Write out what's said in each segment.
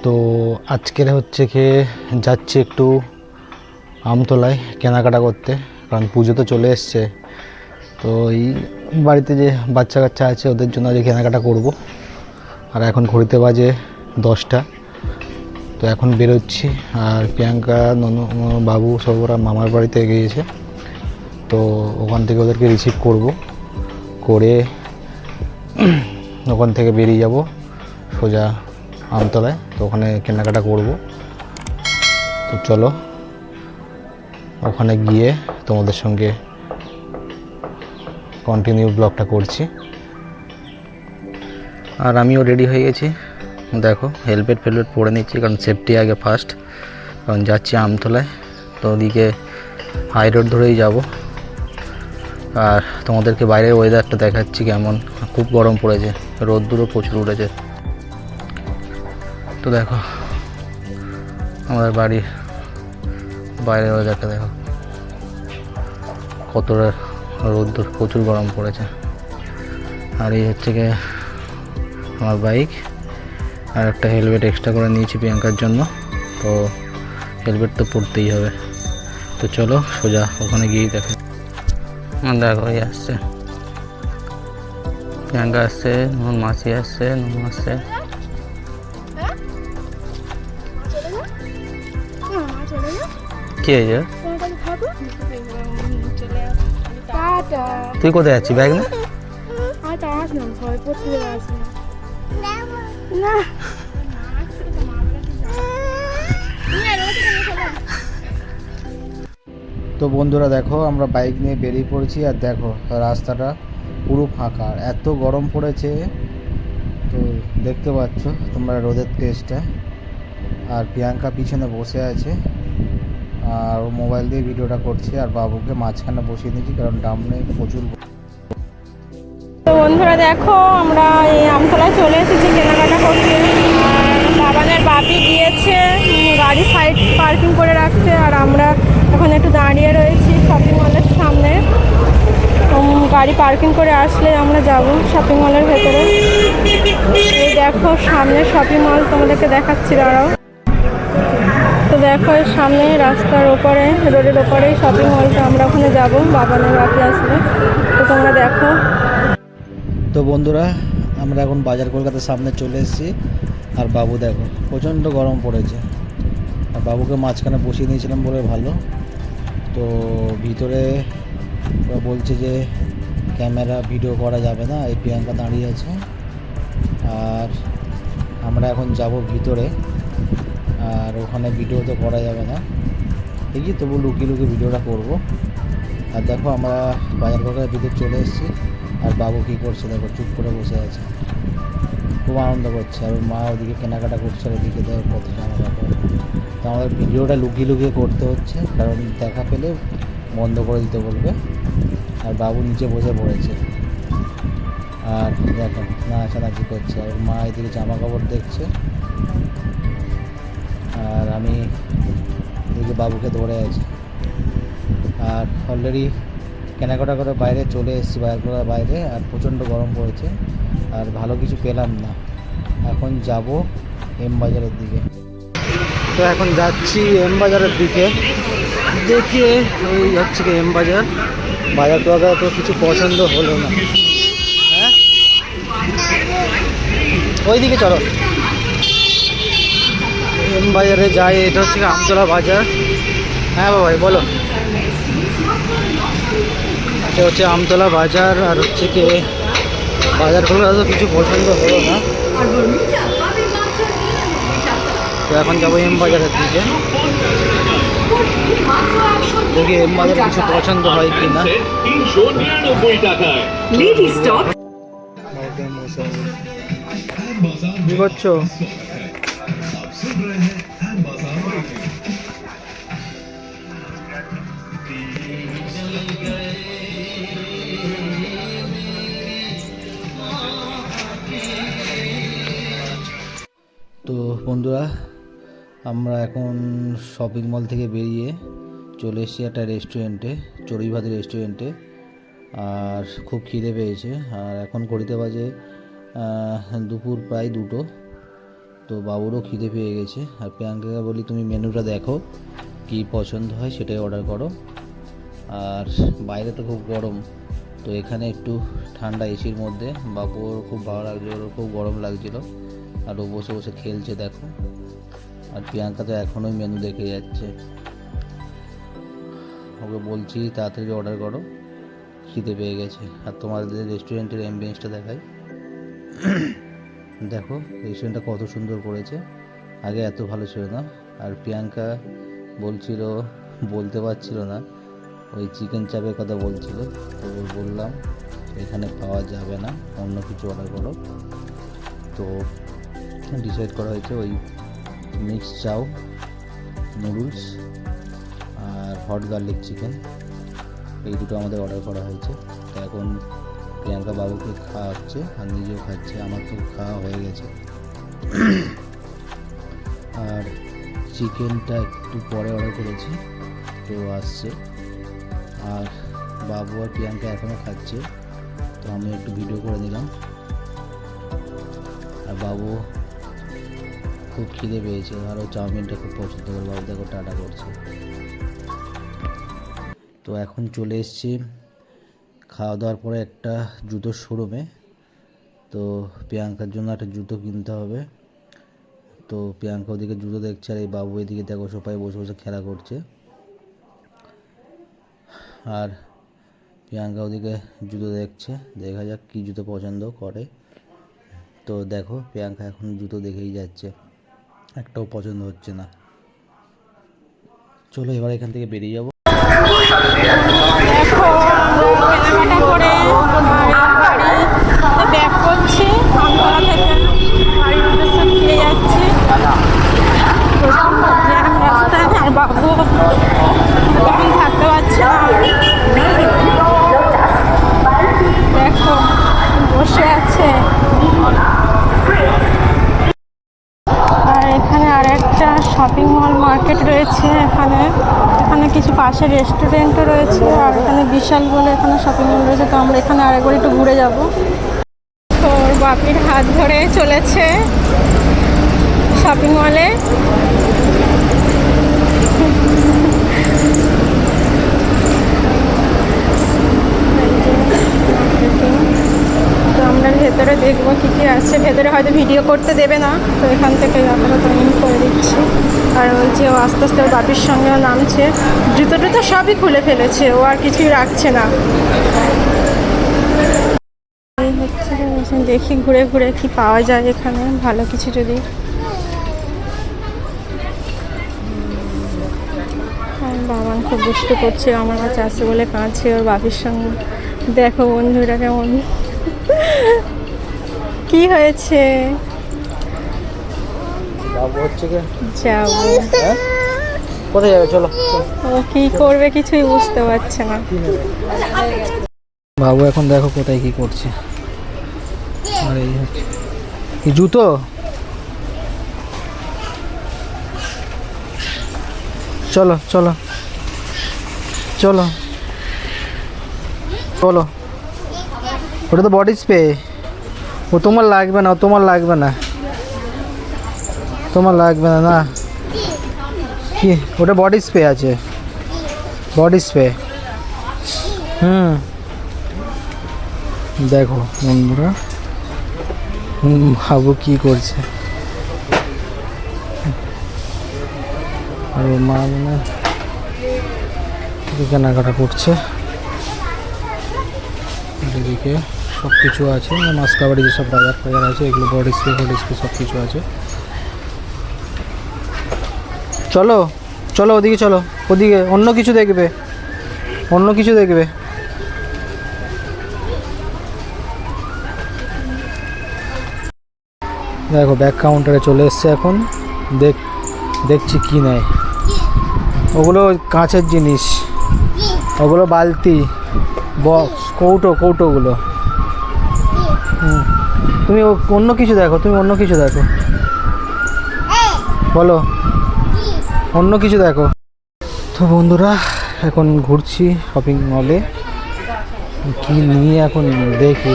তো আজকের হচ্ছে খেয়ে যাচ্ছি একটু আমতলায় কেনাকাটা করতে, কারণ পুজো তো চলে এসছে। তো এই বাড়িতে যে বাচ্চা কাচ্চা আছে ওদের জন্য আজ কেনাকাটা করব। আর এখন ঘড়িতে বাজে 10টা। তো এখন বেরোচ্ছি। আর প্রিয়াঙ্কা, ননু, বাবু সব ওরা মামার বাড়িতে গিয়েছে। তো ওখান থেকে ওদেরকে রিসিভ করব, করে ওখান থেকে বেরিয়ে যাব সোজা আমতলায়। তো ওখানে কেনাকাটা করব। তো চলো ওখানে গিয়ে তোমাদের সঙ্গে কন্টিনিউ ব্লগটা করছি। আর আমিও রেডি হয়ে গেছি, দেখো হেলমেট পরে নিচ্ছি, কারণ সেফটি আগে ফার্স্ট। কারণ যাচ্ছি আমতলায়, তো ওদিকে হাই রোড ধরেই যাব। আর তোমাদেরকে বাইরের ওয়েদারটা দেখাচ্ছি কেমন, খুব গরম পড়েছে, রোদ্দুরও প্রচুর উঠেছে। তো দেখো আমাদের বাড়ির বাইরের ওয়েদারটা দেখো, কতটা রোদ্দুর, প্রচুর গরম পড়েছে। আর এই হচ্ছে গিয়ে আমার বাইক। আর একটা হেলমেট এক্সট্রা করে নিয়েছি প্রিয়াঙ্কার জন্য, তো হেলমেট তো পরতেই হবে। তো চলো সোজা ওখানে গিয়েই দেখো। দেখো এই আসছে প্রিয়াঙ্কা, আসছে আমার মাসি, আসছে ননু, আসছে। কি হয়েছে? তুই কোথায় যাচ্ছি? ব্যাগ না? তো বন্ধুরা দেখো, আমরা বাইক নিয়ে বেরিয়ে পড়েছি। আর দেখো রাস্তাটা পুরো ফাঁকা, এত গরম পড়েছে। তো দেখতে পাচ্ছ তোমরা রোদের তেজটা। আর প্রিয়াঙ্কা পিছনে বসে আছে, আর ও মোবাইল দিয়ে ভিডিওটা করছে। আর বাবুকে মাঝখানে বসিয়ে দিয়েছি, কারণ ডামনে প্রচুর। তো বন্ধুরা দেখো, আমরা এই আমতলায় চলে এসেছি কেনাকাটা করতে। আর বাবানের বাপি গিয়েছে গাড়ি সাইড পার্কিং করে রাখতে, আর আমরা এখন একটু দাঁড়িয়ে রয়েছি শপিং মলের সামনে। গাড়ি পার্কিং করে আসলে আমরা যাব শপিং মলের ভেতরে। এই দেখো সামনে শপিং মল, তোমাদেরকে দেখাচ্ছি, দাঁড়াও। তো দেখো এর সামনে রাস্তার ওপরে, রোডের ওপরেই শপিং মলটা, আমরা ওখানে যাব বাবানের বাপি আসলে। তো তোমরা দেখো। তো বন্ধুরা আমরা এখন বাজার কলকাতার সামনে চলে এসেছি। আর বাবু দেখো প্রচণ্ড গরম পড়েছে, আর বাবুকে মাঝখানে বসিয়ে নিয়েছিলাম বলে ভালো। তো ভিতরে ওরা বলছে যে ক্যামেরা ভিডিও করা যাবে না, এই প্রিয়াঙ্কা দাঁড়িয়ে আছে। আর আমরা এখন যাব ভিতরে, আর ওখানে ভিডিও তো করা যাবে না, ঠিকই, তবু লুকিয়ে লুকিয়ে ভিডিওটা করব। আর দেখো আমরা বাজার কলকাতার ভিতরে চলে এসেছি। আর বাবু কী করছে দেখো, চুপ করে বসে আছে, খুব আনন্দ করছে। আর মা ওদিকে কেনাকাটা করছে, আর ওদিকে দেখো কত জামা কাপড়। তো আমাদের ভিডিওটা লুকিয়ে লুকিয়ে করতে হচ্ছে, কারণ দেখা পেলে বন্ধ করে দিতে বলবে। আর বাবু নিচে বসে পড়েছে, আর দেখো নাচানাচি করছে। আর মা এদিকে জামা কাপড় দেখছে, আর আমি এদিকে বাবুকে ধরে আছি। আর অলরেডি কেনাকাটা করে বাইরে চলে এসেছি, বাইরে। আর প্রচণ্ড গরম পড়েছে, আর ভালো কিছু পেলাম না। এখন যাব এম বাজারের দিকে। তো এখন যাচ্ছি এম বাজারের দিকে, দেখি ওই হচ্ছে কি এম বাজার। বাজার করা তো কিছু পছন্দ হলো না। হ্যাঁ ওই দিকে চলো, এম বাজারে যাই। এটা হচ্ছে আমতলা বাজার। হ্যাঁ বাবাই বলো। এটা হচ্ছে আমতলা বাজার। আর হচ্ছে কি বাজার করলে তো কিছু পছন্দ হলো না, তো এখন যাবো এম বাজারের দিকে। দেখি এম বাজারে কিছু পছন্দ হয় কি না। কি করছো? তো বন্ধুরা আমরা এখন শপিং মল থেকে বেরিয়ে চলে এসেছি একটা রেস্টুরেন্টে, চড়ুইভাতি রেস্টুরেন্টে। আর খুব খিদে পেয়েছে। আর এখন ঘড়িতে বাজে দুপুর প্রায় 2টো। তো বাবুরও খিদে পেয়ে গেছে। আর প্রিয়াঙ্কাকে বলি তুমি মেনুটা দেখো, কি পছন্দ হয় সেটাই অর্ডার করো। আর বাইরে তো খুব গরম, তো এখানে একটু ঠান্ডা এসির মধ্যে বাবুর খুব ভালো লাগছে, ওর খুব গরম লাগছিল আর ও বসে বসে খেলছে দেখো। আর প্রিয়াঙ্কা তো এখনোই মেনু দেখে যাচ্ছে, ওকে বলছি তাড়াতাড়ি অর্ডার করো, খিদে পেয়ে গেছে। আর তোমাদের রেস্টুরেন্টের অ্যাম্বিয়েন্সটা দেখাই, দেখো রেস্টুরেন্টটা কত সুন্দর করেছে, আগে এত ভালো ছিল না। আর প্রিয়াঙ্কা বলছিল, বলতে পারছিল না, ওই চিকেন চাপের কথা বলছিল, তো বললাম এখানে পাওয়া যাবে না, অন্য কিছু অর্ডার করো। তো ডিসাইড করা হয়েছে ওই মিক্স চাউ, নুডলস আর হট গার্লিক চিকেন, এই দুটো আমাদের অর্ডার করা হয়েছে। তো এখন প্রিয়াঙ্কা বাবুকে খাওয়াচ্ছে আর নিজেও খাচ্ছে, আমার তো খাওয়া হয়ে গেছে। আর চিকেনটা একটু পরে অর্ডার করেছি, তো আসছে। আর বাবু আর প্রিয়াঙ্কা এখনও খাচ্ছে, তো আমি একটু ভিডিও করে নিলাম। আর বাবু খুব খিদে পেয়েছে, আর ও চাউমিনটা খুব পছন্দ করে, বাবু দেখো টাটা করছে। তো এখন চলে এসেছি খাওয়া দাওয়ার পরে একটা জুতোর শোরুমে। তো প্রিয়াঙ্কার জন্য একটা জুতো কিনতে হবে। তো প্রিয়াঙ্কা ওদিকে জুতো দেখছে আর এই বাবু এদিকে দেখো সোফায় বসে বসে খেলা করছে। আর প্রিয়াঙ্কা ওদিকে জুতো দেখছে, দেখা যাক কী জুতো পছন্দ করে। তো দেখো প্রিয়াঙ্কা এখন জুতো দেখেই যাচ্ছে, একটাও পছন্দ হচ্ছে না। চলো এবার এখান থেকে বেরিয়ে যাবো। দেখো আমরা কেনাকাটা করে বাড়ি ব্যাক করছি, আমতলা থেকে বাড়ির উদ্দেশ্যে ফিরে যাচ্ছি। প্রচণ্ড জ্যাম রাস্তায়, আর বাবু তখন থাকতে পারছে না। দেখো বসে আছে। আর এখানে আর একটা শপিং মল মার্কেট রয়েছে, এখানে কিছু পাশে রেস্টুরেন্টও রয়েছে, আর এখানে বিশাল বলে এখানে শপিং মল রয়েছে। তো আমরা এখানে আরেকবার একটু ঘুরে যাব। তো ওর বাপির হাত ধরে চলেছে শপিং মলে। তো আমরা ভেতরে দেখবো কী কী আছে, ভেতরে হয়তো ভিডিও করতে দেবে না, তো এখান থেকে আপাতত ইন করে দিচ্ছি। আর ওই যে ও আস্তে আস্তে ওর বাপির সঙ্গেও নামছে, জুতো টুতো সবই খুলে ফেলেছে, ও আর কিছুই রাখছে না। এই হচ্ছে, দেখি ঘুরে ঘুরে কি পাওয়া যায় এখানে, ভালো কিছু যদি। বাবান খুব দুষ্টু করছে, আমার কাছে আসছে বলে কাঁদছে ওর বাপির সঙ্গে। দেখো বন্ধুরা কেমন, কি হয়েছে? বাবু হচ্ছে কি যাবো, কোথায় যাবে? চলো। ও কি করবে কিছুই বুঝতে পারছে না। বাবু এখন দেখো কোথায় কি করছে। আর এই হচ্ছে কি জুতো, চলো চলো চলো চলো। ওটা তো বডি স্প্রে, ও তোমার লাগবে না, তোমার লাগবে না, তোমার লাগবে না। না কি ওটা বডি স্প্রে আছে, বডি স্প্রে। দেখো বন্ধুরা বাবু কি করছে, আর মা মানে কেনাকাটা করছে। এদিকে সব কিছু আছে, মাসকাবাড়ি যেসব বাজার ফাজার আছে এগুলো, বডি স্প্রে সব কিছু আছে। চলো চলো ওদিকে চলো, ওদিকে অন্য কিছু দেখবে, অন্য কিছু দেখবে। দেখো ব্যাক কাউন্টারে চলে এসছে এখন, দেখছি কি নেয়। ওগুলো কাঁচের জিনিস, ওগুলো বালতি, বক্স, কৌটোগুলো। তুমি অন্য কিছু দেখো, তুমি অন্য কিছু দেখো, বলো অন্য কিছু দেখো। তো বন্ধুরা এখন ঘুরছি শপিং মলে, কি নিয়ে এখন দেখি,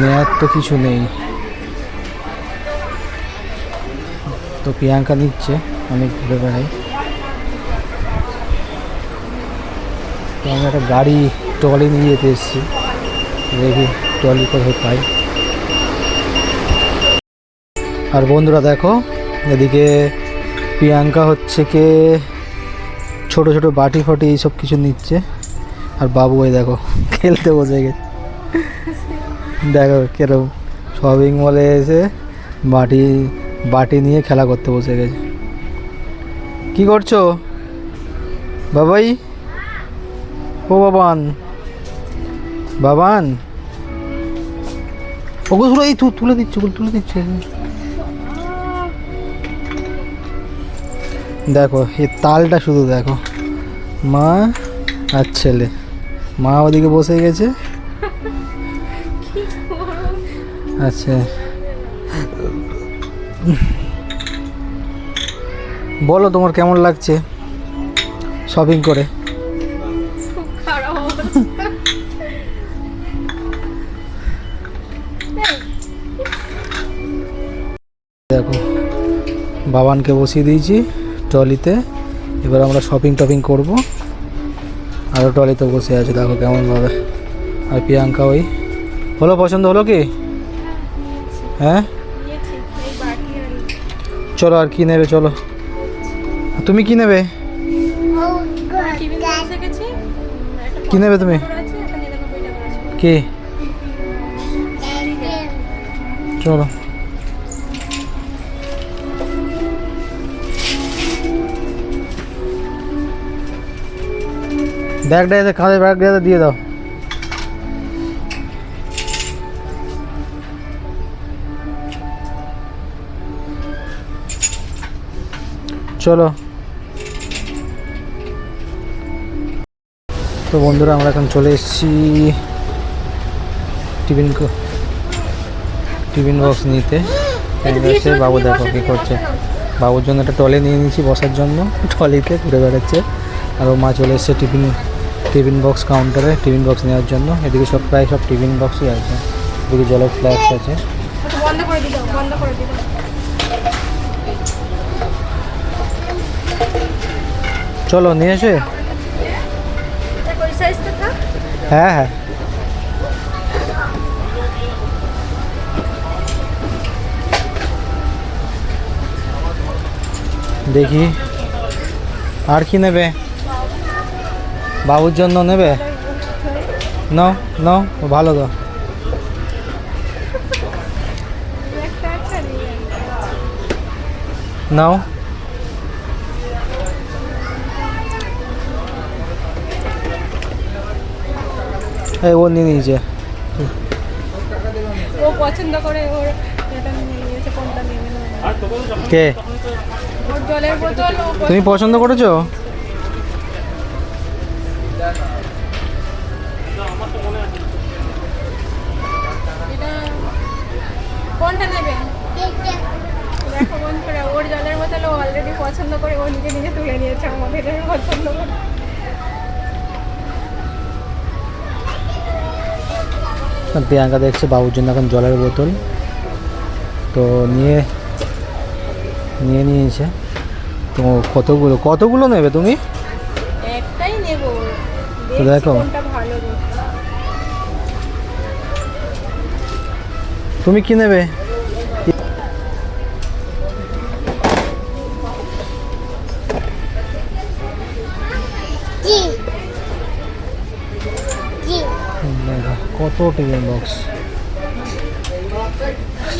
নেওয়ার তো কিছু নেই। তো প্রিয়াঙ্কা নিচ্ছে, আমি ঘুরে বেড়াই। তো আমি একটা গাড়ি ট্রলি নিয়ে যেতে এসেছি, দেখি ট্রলি কোথায় পাই। আর বন্ধুরা দেখো, এদিকে প্রিয়াঙ্কা হচ্ছে কে ছোট ছোট বাটি ফাটি এইসব কিছু নিচ্ছে, আর বাবু ওই দেখো খেলতে বসে গেছে। দেখো কিরকম শপিং মলে এসে বাটি বাটি নিয়ে খেলা করতে বসে গেছে। কি করছো বাবাই? ও বাবান, বাবান ওগুলো তুলে এই তুলে দিচ্ছে, ওগুলো তুলে দিচ্ছে। দেখো এই তালটা শুধু দেখো, মা আর ছেলে, মা ওদিকে বসে গেছে। আচ্ছা বলো তোমার কেমন লাগছে শপিং করে? দেখো বাবানকে বসিয়ে দিয়েছি ট্রলিতে, এবার আমরা শপিং টপিং করবো। আরও ট্রলিতে বসে আছে দেখো কেমন ভাবে। আর প্রিয়াঙ্কা ওই হলো, পছন্দ হলো কি? হ্যাঁ চলো আর কি নেবে চলো। তুমি কি নেবে? কি নেবে তুমি? কি চলো। ব্যাগটা এতে কাঁধে ব্যাগটা এতে দিয়ে দাও। চলো। তো বন্ধুরা আমরা এখন চলে এসেছি টিফিন বক্স নিতে। এসে বাবু দেখো কী করছে, বাবুর জন্য একটা ট্রলি নিয়ে নিয়েছি বসার জন্য, ট্রলিতে ঘুরে বেড়াচ্ছে। আর ও মা চলে এসছে টিফিন বক্স কাউন্টারে টিফিন বক্স নেওয়ার জন্য। এদিকে সব প্রায় সব টিফিন বক্সই আছে, এদিকে জলের ফ্ল্যাক্স আছে। চলো নিয়ে এসে। হ্যাঁ হ্যাঁ দেখি আর কি নেবে, বাবুর জন্য নেবে? নাও নাও, ভালো তো। নাও এই ও নিয়ে নিয়েছে, ও পছন্দ করে ওর এটা নিয়ে নিয়েছে। কোনটা নিয়ে নেবে? কে? ওর জলের বোতল তুমি পছন্দ করেছো? এটা কোনটা নেবে? দেখো বন্ধুরা, ওর জলের বোতল ও অলরেডি পছন্দ করে ও নিজে নিজে তুলে নিয়েছে, আমাদের এটা পছন্দ করে। প্রিয়াঙ্কা দেখছে বাবুর জন্য এখন জলের বোতল, তো নিয়েছে। তো কতগুলো নেবে তুমি? একটাই নেব, তো দেখো কোনটা ভালো। তুমি কি নেবে? কত টিফিন বক্স।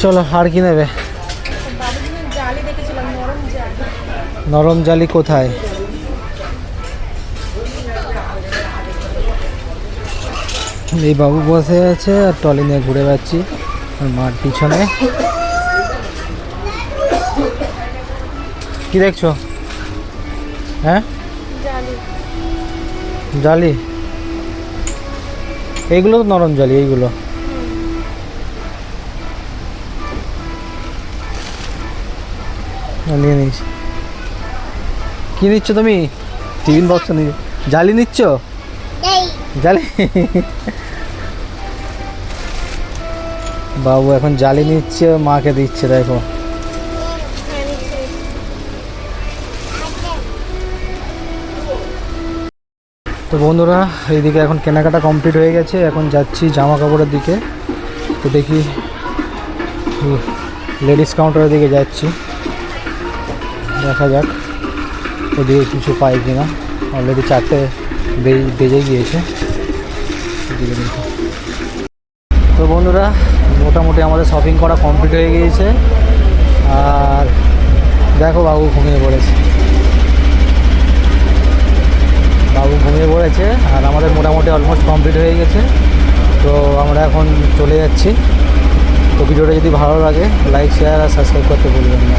চলো আর কি নেবে? জালি দেখেছিলাম, নরম জালি। নরম জালি কোথায়? এই বাবু বসে আছে আর ট্রলি নিয়ে ঘুরে বেড়াচ্ছি আর মার পিছনে। কি দেখছো? হ্যাঁ জালি, এইগুলো তো নরম জালি, এইগুলো। নিয়ে নিয়েছি। কি নিচ্ছ তুমি? টিফিন বক্স নিয়ে জালি নিচ্ছ? জালি বাবু এখন জালি নিচ্ছে, মাকে দিচ্ছে। দেখো তো বন্ধুরা এইদিকে এখন কেনাকাটা কমপ্লিট হয়ে গেছে, এখন যাচ্ছি জামা কাপড়ের দিকে। তো দেখি লেডিস কাউন্টারের দিকে যাচ্ছি, দেখা যাক ওদিকে কিছু পাই কিনা। অলরেডি 4টে বেজে গিয়েছে। তো বন্ধুরা মোটামুটি আমাদের শপিং করা কমপ্লিট হয়ে গিয়েছে। আর দেখো বাবু ঘুমিয়ে পড়েছে, আর আমাদের মোটামুটি অলমোস্ট কমপ্লিট হয়ে গেছে। তো আমরা এখন চলে যাচ্ছি। তো ভিডিওটা যদি ভালো লাগে লাইক শেয়ার আর সাবস্ক্রাইব করতে ভুলবেন না।